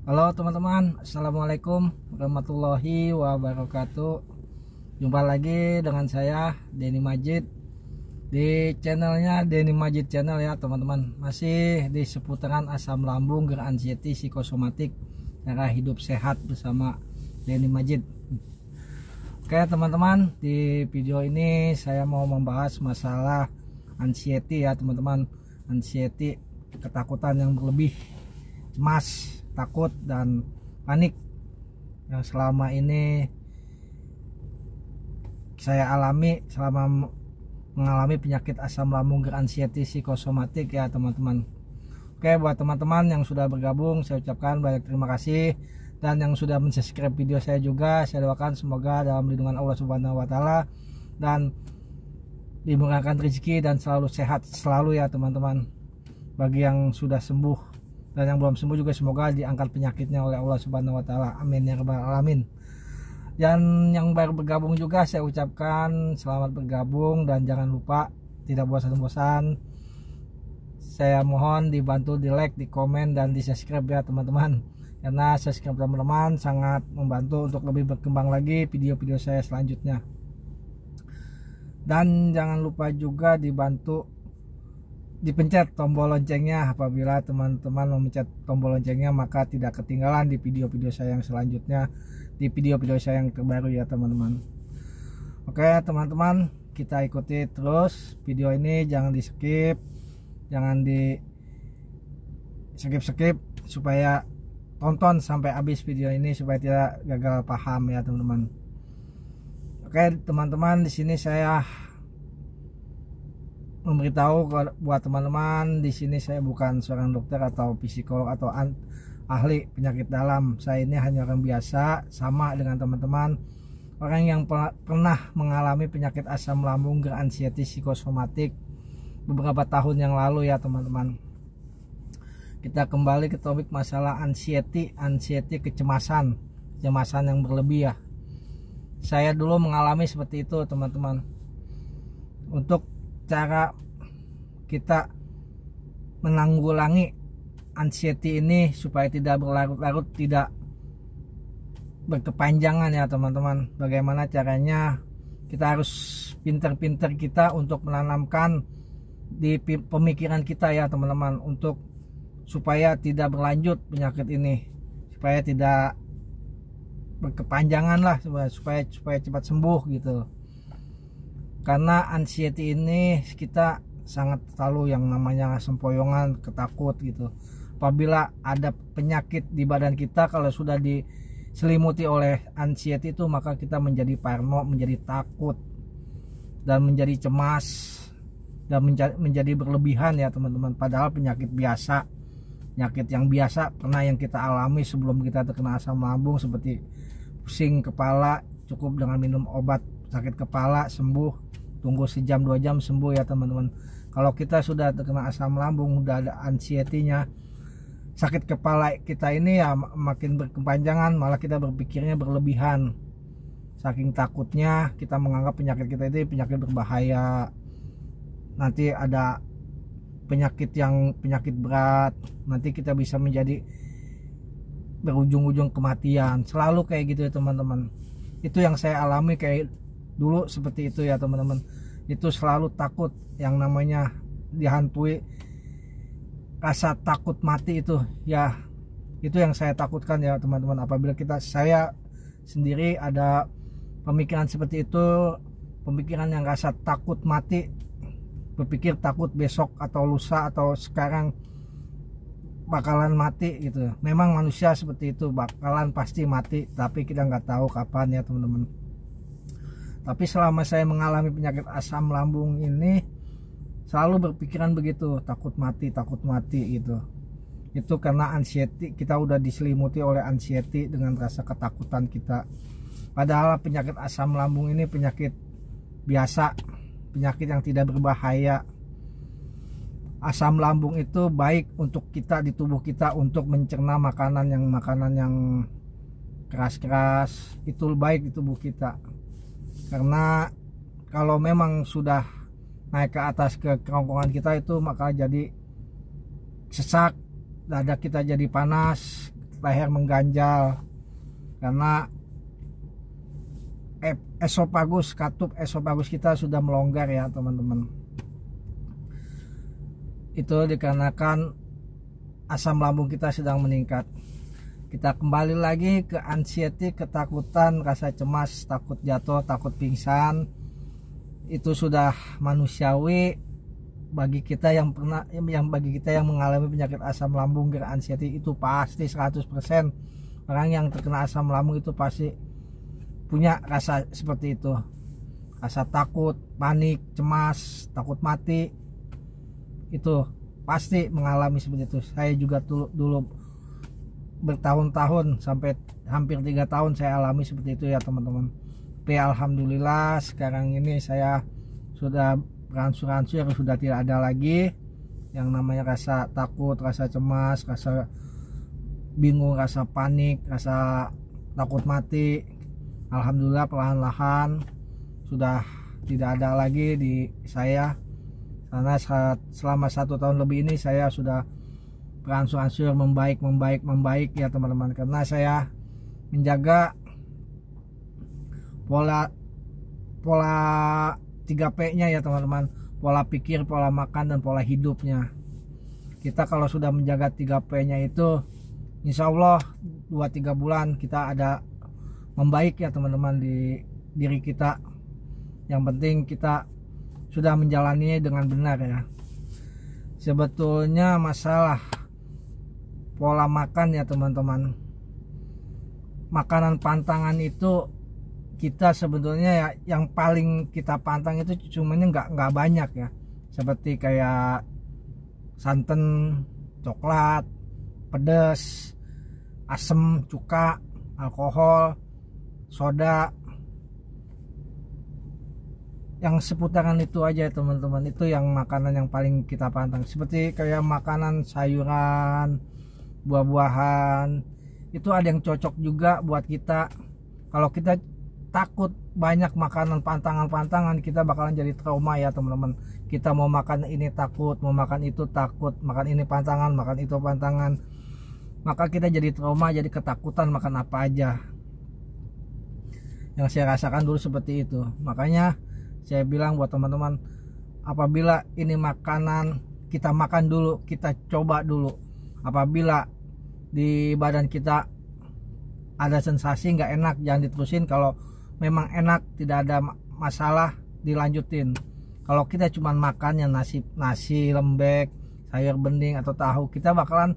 Halo teman-teman, Assalamualaikum warahmatullahi wabarakatuh. Jumpa lagi dengan saya Denny Majid di channelnya Denny Majid Channel ya teman-teman. Masih di seputaran asam lambung, gerak anxiety, psikosomatik, cara hidup sehat bersama Denny Majid. Oke teman-teman, di video ini saya mau membahas masalah anxiety ya teman-teman. Anxiety, ketakutan yang berlebih, cemas, takut dan panik yang selama ini saya alami selama mengalami penyakit asam lambung, gerak anxiety, psikosomatik ya teman-teman. Oke, buat teman-teman yang sudah bergabung saya ucapkan banyak terima kasih, dan yang sudah mensubscribe video saya juga saya doakan semoga dalam lindungan Allah Subhanahu wa taala dan dimurahkan rezeki dan selalu sehat selalu ya teman-teman. Bagi yang sudah sembuh dan yang belum sembuh juga semoga diangkat penyakitnya oleh Allah Subhanahu wa taala. Amin ya rabbal alamin. Dan yang baru bergabung juga saya ucapkan selamat bergabung, dan jangan lupa tidak bosan-bosan saya mohon dibantu di like, di komen, dan di subscribe ya teman-teman. Karena subscribe teman-teman sangat membantu untuk lebih berkembang lagi video-video saya selanjutnya. Dan jangan lupa juga dipencet tombol loncengnya. Apabila teman-teman memencet tombol loncengnya maka tidak ketinggalan di video-video saya yang selanjutnya, di video-video saya yang terbaru ya teman-teman. Oke teman-teman, kita ikuti terus video ini, jangan di skip, jangan di skip supaya tonton sampai habis video ini supaya tidak gagal paham ya teman-teman. Oke teman-teman, di sini saya memberitahu buat teman-teman, di sini saya bukan seorang dokter atau psikolog atau ahli penyakit dalam. Saya ini hanya orang biasa sama dengan teman-teman, orang yang pernah mengalami penyakit asam lambung, gerak anxiety, psikosomatik beberapa tahun yang lalu ya teman-teman. Kita kembali ke topik masalah anxiety, kecemasan yang berlebih ya. Saya dulu mengalami seperti itu teman-teman. Untuk cara kita menanggulangi anxiety ini supaya tidak berlarut-larut, tidak berkepanjangan ya teman-teman. Bagaimana caranya? Kita harus pintar-pintar kita untuk menanamkan di pemikiran kita ya teman-teman, untuk supaya tidak berlanjut penyakit ini, supaya tidak berkepanjangan lah, supaya cepat sembuh gitu. Karena anxiety ini kita sangat selalu yang namanya sempoyongan, ketakut gitu. Apabila ada penyakit di badan kita, kalau sudah diselimuti oleh anxiety itu, maka kita menjadi parno, menjadi takut, dan menjadi cemas, dan menjadi berlebihan ya teman-teman. Padahal penyakit biasa, penyakit yang biasa pernah yang kita alami sebelum kita terkena asam lambung, seperti pusing kepala, cukup dengan minum obat sakit kepala sembuh, tunggu sejam 2 jam sembuh ya teman-teman. Kalau kita sudah terkena asam lambung, udah ada anxiety-nya, sakit kepala kita ini ya makin berkepanjangan, malah kita berpikirnya berlebihan. Saking takutnya kita menganggap penyakit kita itu penyakit berbahaya, nanti ada penyakit berat, nanti kita bisa menjadi berujung-ujung kematian. Selalu kayak gitu ya teman-teman. Itu yang saya alami kayak dulu seperti itu ya teman-teman. Itu selalu takut, yang namanya dihantui rasa takut mati itu ya. Itu yang saya takutkan ya teman-teman. Apabila saya sendiri ada pemikiran seperti itu, pemikiran yang rasa takut mati, berpikir takut besok atau lusa atau sekarang bakalan mati gitu. Memang manusia seperti itu, bakalan pasti mati, tapi kita nggak tahu kapan ya teman-teman. Tapi selama saya mengalami penyakit asam lambung ini, selalu berpikiran begitu, takut mati gitu. Itu karena anxiety, kita udah diselimuti oleh anxiety dengan rasa ketakutan kita. Padahal penyakit asam lambung ini penyakit biasa, penyakit yang tidak berbahaya. Asam lambung itu baik untuk kita di tubuh kita, untuk mencerna makanan yang keras-keras, itu baik di tubuh kita. Karena kalau memang sudah naik ke atas ke kerongkongan kita itu, maka jadi sesak, dada kita jadi panas, leher mengganjal karena esofagus, katup esofagus kita sudah melonggar ya teman-teman. Itu dikarenakan asam lambung kita sedang meningkat. Kita kembali lagi ke anxiety, ketakutan, rasa cemas, takut jatuh, takut pingsan. Itu sudah manusiawi bagi kita yang mengalami penyakit asam lambung, anxiety itu pasti 100%. Orang yang terkena asam lambung itu pasti punya rasa seperti itu, rasa takut, panik, cemas, takut mati, itu pasti mengalami seperti itu. Saya juga dulu bertahun-tahun sampai hampir 3 tahun saya alami seperti itu ya teman-teman. Tapi alhamdulillah sekarang ini saya sudah beransur-ansur, sudah tidak ada lagi yang namanya rasa takut, rasa cemas, rasa bingung, rasa panik, rasa takut mati. Alhamdulillah perlahan-lahan sudah tidak ada lagi di saya, karena selama 1 tahun lebih ini saya sudah beransur-ansur membaik ya teman-teman, karena saya menjaga pola 3P-nya ya teman-teman, pola pikir, pola makan, dan pola hidupnya. Kita kalau sudah menjaga 3P-nya itu, insya Allah 2-3 bulan kita ada membaik ya teman-teman di diri kita. Yang penting kita sudah menjalani dengan benar ya. Sebetulnya masalah pola makan ya teman-teman, makanan pantangan itu kita sebetulnya ya yang paling kita pantang itu cumannya nggak banyak ya, seperti kayak santan, coklat, pedas, asam, cuka, alkohol, soda, yang seputaran itu aja teman-teman. Itu yang makanan yang paling kita pantang, seperti kayak makanan sayuran, buah-buahan, itu ada yang cocok juga buat kita. Kalau kita takut banyak makanan pantangan-pantangan, kita bakalan jadi trauma ya teman-teman. Kita mau makan ini takut, mau makan itu takut, makan ini pantangan, makan itu pantangan, maka kita jadi trauma, jadi ketakutan makan apa aja. Yang saya rasakan dulu seperti itu. Makanya saya bilang buat teman-teman, apabila ini makanan, kita makan dulu, kita coba dulu. Apabila di badan kita ada sensasi nggak enak, jangan diterusin. Kalau memang enak, tidak ada masalah, dilanjutin. Kalau kita cuma makannya nasi lembek, sayur bening atau tahu, kita bakalan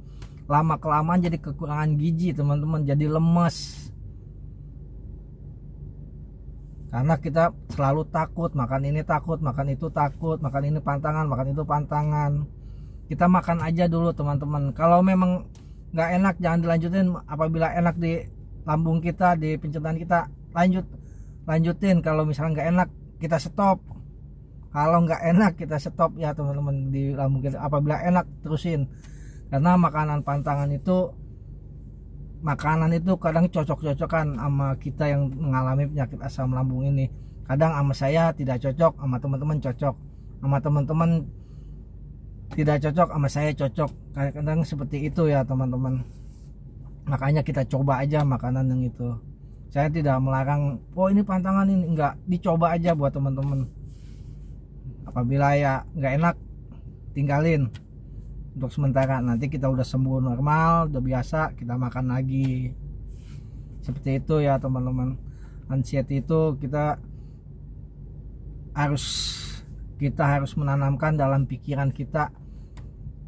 lama kelamaan jadi kekurangan gizi teman-teman, jadi lemes. Karena kita selalu takut, makan ini takut, makan itu takut, makan ini pantangan, makan itu pantangan. Kita makan aja dulu teman-teman. Kalau memang nggak enak, jangan dilanjutin. Apabila enak di lambung kita, di pencernaan kita, lanjutin. Kalau misalnya nggak enak, kita stop. Kalau nggak enak, kita stop ya teman-teman di lambung kita. Apabila enak, terusin. Karena makanan pantangan itu, kadang cocok-cocokan sama kita yang mengalami penyakit asam lambung ini. Kadang sama saya tidak cocok, sama teman-teman cocok, sama teman-teman tidak cocok, sama saya cocok. Kadang seperti itu ya teman-teman. Makanya kita coba aja makanan yang itu. Saya tidak melarang, oh ini pantangan ini, enggak, dicoba aja buat teman-teman. Apabila ya nggak enak, tinggalin untuk sementara. Nanti kita udah sembuh normal, udah biasa, kita makan lagi. Seperti itu ya teman-teman. Anxiety itu kita harus menanamkan dalam pikiran kita.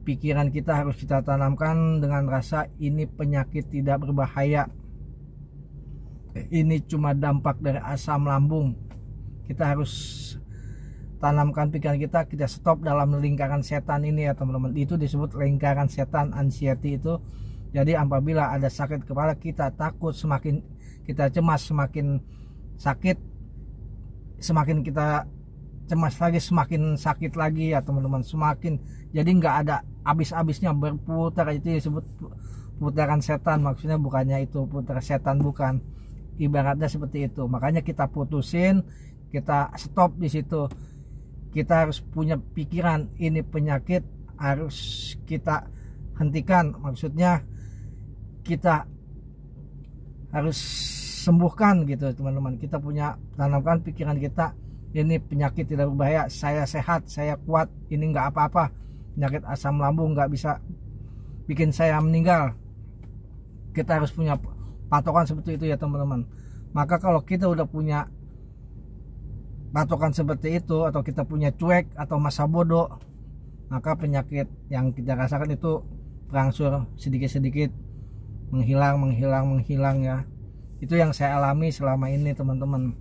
Pikiran kita harus kita tanamkan dengan rasa ini penyakit tidak berbahaya, ini cuma dampak dari asam lambung. Kita harus tanamkan pikiran kita stop dalam lingkaran setan ini ya teman-teman. Itu disebut lingkaran setan, anxiety itu. Jadi apabila ada sakit kepala, kita takut, semakin kita cemas, semakin sakit, semakin kita cemas lagi, semakin sakit lagi ya teman-teman. Semakin, jadi nggak ada habis-habisnya, berputar. Itu disebut putaran setan. Maksudnya bukannya itu putar setan, bukan, ibaratnya seperti itu. Makanya kita putusin, kita stop di situ. Kita harus punya pikiran, ini penyakit, harus kita hentikan. Maksudnya kita harus sembuhkan gitu teman-teman. Kita punya tanamkan pikiran kita, ini penyakit tidak berbahaya, saya sehat, saya kuat, ini nggak apa-apa, penyakit asam lambung nggak bisa bikin saya meninggal. Kita harus punya patokan seperti itu ya teman-teman. Maka kalau kita udah punya patokan seperti itu, atau kita punya cuek atau masa bodoh, maka penyakit yang kita rasakan itu berangsur sedikit-sedikit menghilang ya. Itu yang saya alami selama ini teman-teman.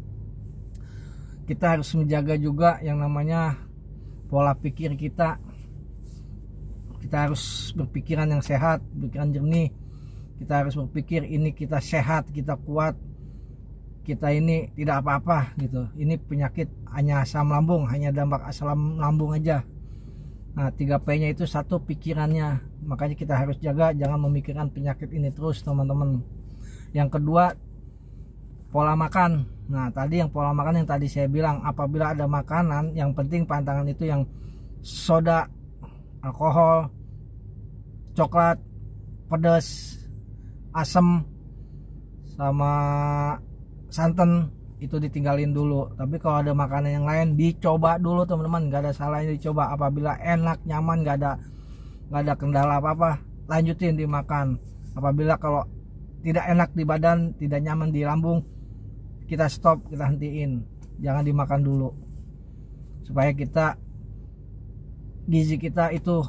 Kita harus menjaga juga yang namanya pola pikir kita. Kita harus berpikiran yang sehat, pikiran jernih. Kita harus berpikir ini kita sehat, kita kuat, kita ini tidak apa-apa gitu. Ini penyakit hanya asam lambung, hanya dampak asam lambung aja. Nah 3P nya itu satu, pikirannya. Makanya kita harus jaga, jangan memikirkan penyakit ini terus teman-teman. Yang kedua, pola makan. Nah tadi yang pola makan yang tadi saya bilang, apabila ada makanan, yang penting pantangan itu yang soda, alkohol, coklat, pedas, asam, sama santan, itu ditinggalin dulu. Tapi kalau ada makanan yang lain dicoba dulu teman-teman, nggak ada salahnya dicoba. Apabila enak, nyaman, nggak ada kendala apa-apa, lanjutin dimakan. Apabila kalau tidak enak di badan, tidak nyaman di lambung, kita stop, kita hentiin, jangan dimakan dulu, supaya gizi kita itu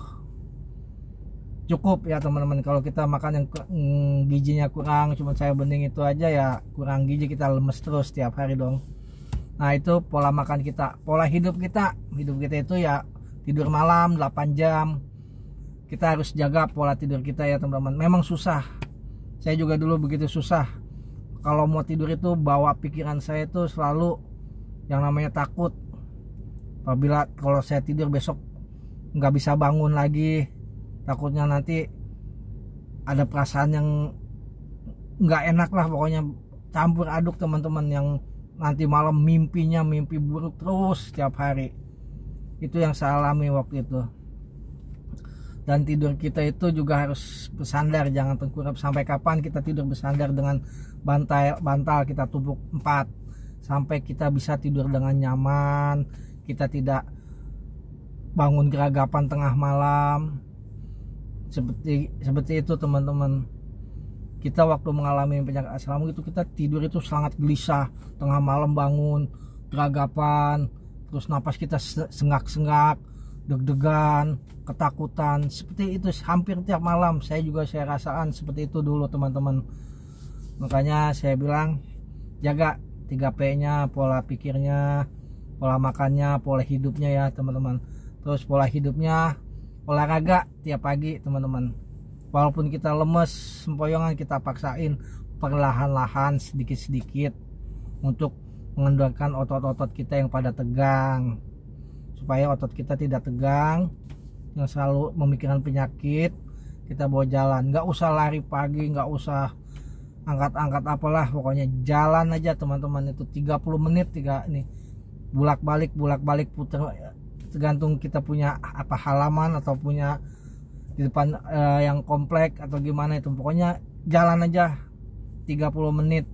cukup ya teman-teman. Kalau kita makan yang gizinya kurang, cuma sayur bening itu aja ya kurang gizi, kita lemes terus tiap hari dong. Nah itu pola makan kita. Pola hidup kita itu ya tidur malam 8 jam. Kita harus jaga pola tidur kita ya teman-teman. Memang susah, saya juga dulu begitu susah. Kalau mau tidur itu bawa pikiran saya itu selalu yang namanya takut. Apabila kalau saya tidur besok nggak bisa bangun lagi, takutnya nanti ada perasaan yang nggak enak lah, pokoknya campur aduk teman-teman, yang nanti malam mimpinya mimpi buruk terus setiap hari. Itu yang saya alami waktu itu. Dan tidur kita itu juga harus bersandar, jangan tengkurap. Sampai kapan kita tidur bersandar dengan bantal kita tumpuk 4, sampai kita bisa tidur dengan nyaman, kita tidak bangun geragapan tengah malam. Seperti itu teman-teman. Kita waktu mengalami penyakit asam lambung itu kita tidur itu sangat gelisah, tengah malam bangun geragapan, terus napas kita sengak-sengak, deg-degan, ketakutan. Seperti itu hampir tiap malam. Saya rasakan seperti itu dulu teman-teman. Makanya saya bilang jaga 3P nya, pola pikirnya, pola makannya, pola hidupnya ya teman-teman. Terus pola hidupnya olahraga tiap pagi teman-teman. Walaupun kita lemes sempoyongan, kita paksain perlahan-lahan, sedikit-sedikit, untuk mengendorkan otot-otot kita yang pada tegang, supaya otot kita tidak tegang, yang selalu memikirkan penyakit. Kita bawa jalan, nggak usah lari pagi, nggak usah angkat-angkat apalah, pokoknya jalan aja teman-teman. Itu 30 menit ini bulak-balik puter, tergantung kita punya apa halaman atau punya di depan yang komplek atau gimana itu, pokoknya jalan aja 30 menit.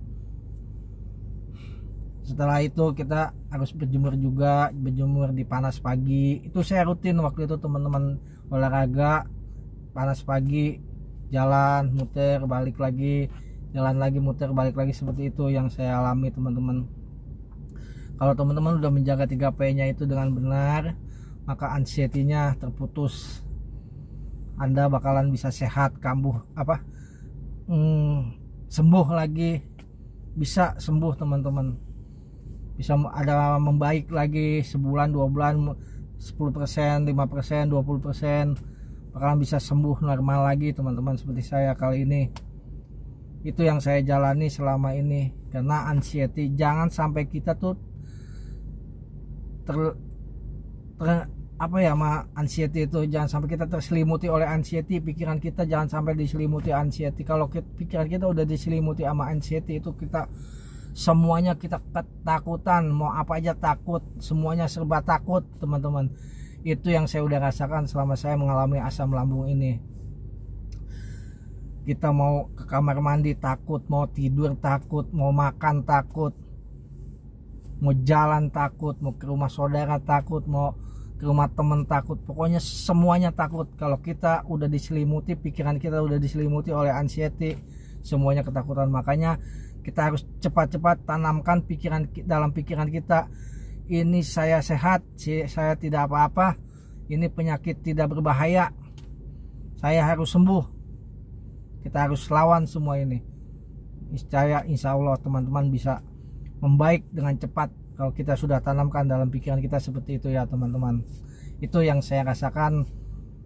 Setelah itu kita harus berjemur juga, berjemur di panas pagi. Itu saya rutin waktu itu teman-teman, olahraga panas pagi, jalan muter balik lagi, jalan lagi muter balik lagi. Seperti itu yang saya alami teman-teman. Kalau teman-teman udah menjaga 3P nya itu dengan benar, maka anxiety-nya terputus. Anda bakalan bisa sehat, sembuh lagi, bisa sembuh teman-teman, bisa ada membaik lagi sebulan 2 bulan 10%, 5%, 20%, bakalan bisa sembuh normal lagi teman-teman, seperti saya kali ini. Itu yang saya jalani selama ini. Karena anxiety, jangan sampai kita tuh anxiety itu, jangan sampai kita terselimuti oleh anxiety. Pikiran kita jangan sampai diselimuti anxiety. Kalau pikiran kita udah diselimuti sama anxiety, itu kita semuanya kita ketakutan, mau apa aja takut, semuanya serba takut teman-teman. Itu yang saya udah rasakan selama saya mengalami asam lambung ini. kita mau ke kamar mandi takut, mau tidur takut, mau makan takut, mau jalan takut, mau ke rumah saudara takut, mau ke rumah temen takut, pokoknya semuanya takut. Kalau kita udah diselimuti, pikiran kita udah diselimuti oleh anxiety, semuanya ketakutan. Makanya kita harus cepat-cepat tanamkan dalam pikiran kita, ini saya sehat, saya tidak apa-apa, ini penyakit tidak berbahaya, saya harus sembuh. Kita harus lawan semua ini. Insya Allah teman-teman bisa membaik dengan cepat kalau kita sudah tanamkan dalam pikiran kita seperti itu ya teman-teman. Itu yang saya rasakan,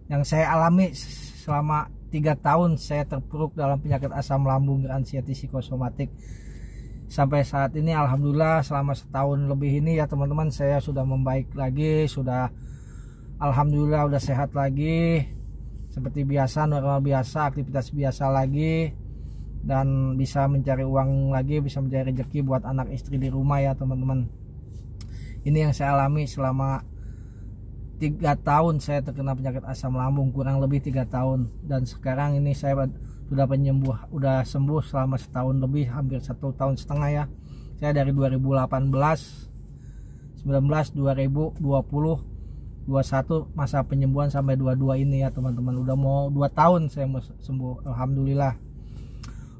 yang saya alami selama 3 tahun saya terpuruk dalam penyakit asam lambung anxiety psikosomatik. Sampai saat ini alhamdulillah selama setahun lebih ini ya teman-teman, saya sudah membaik lagi, sudah alhamdulillah udah sehat lagi, seperti biasa, normal biasa, aktivitas biasa lagi, dan bisa mencari uang lagi, bisa mencari rezeki buat anak istri di rumah ya teman-teman. Ini yang saya alami selama 3 tahun saya terkena penyakit asam lambung, kurang lebih 3 tahun, dan sekarang ini saya udah sembuh selama setahun lebih, hampir 1,5 tahun ya. Saya dari 2018, 19, 2020, 21 masa penyembuhan sampai 22 ini ya teman-teman. Udah mau 2 tahun saya mau sembuh, alhamdulillah.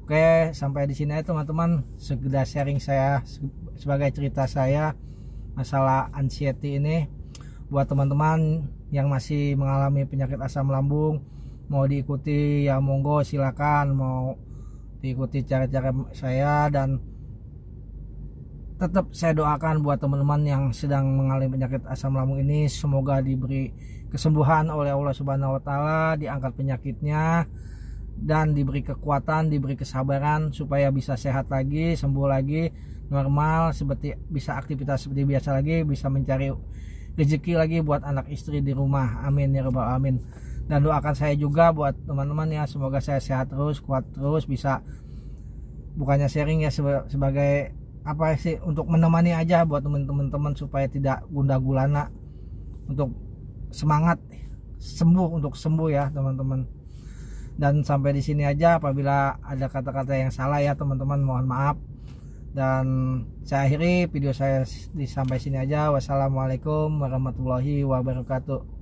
Oke, sampai di sini ya teman-teman, sekedar sharing saya sebagai cerita saya masalah anxiety ini. Buat teman-teman yang masih mengalami penyakit asam lambung, mau diikuti ya monggo silakan, mau diikuti cara-cara saya, dan tetap saya doakan buat teman-teman yang sedang mengalami penyakit asam lambung ini, semoga diberi kesembuhan oleh Allah Subhanahu wa taala, diangkat penyakitnya dan diberi kekuatan, diberi kesabaran supaya bisa sehat lagi, sembuh lagi, normal, seperti bisa aktivitas seperti biasa lagi, bisa mencari rezeki lagi buat anak istri di rumah. Amin ya rabbal alamin. Dan doakan saya juga buat teman-teman ya, semoga saya sehat terus, kuat terus, bisa bukannya sharing ya sebagai apa sih, untuk menemani aja buat teman-teman supaya tidak gundah gulana, untuk semangat untuk sembuh ya teman-teman. Dan sampai di sini aja, apabila ada kata-kata yang salah ya teman-teman, mohon maaf. Dan saya akhiri video saya sampai sini aja. Wassalamualaikum warahmatullahi wabarakatuh.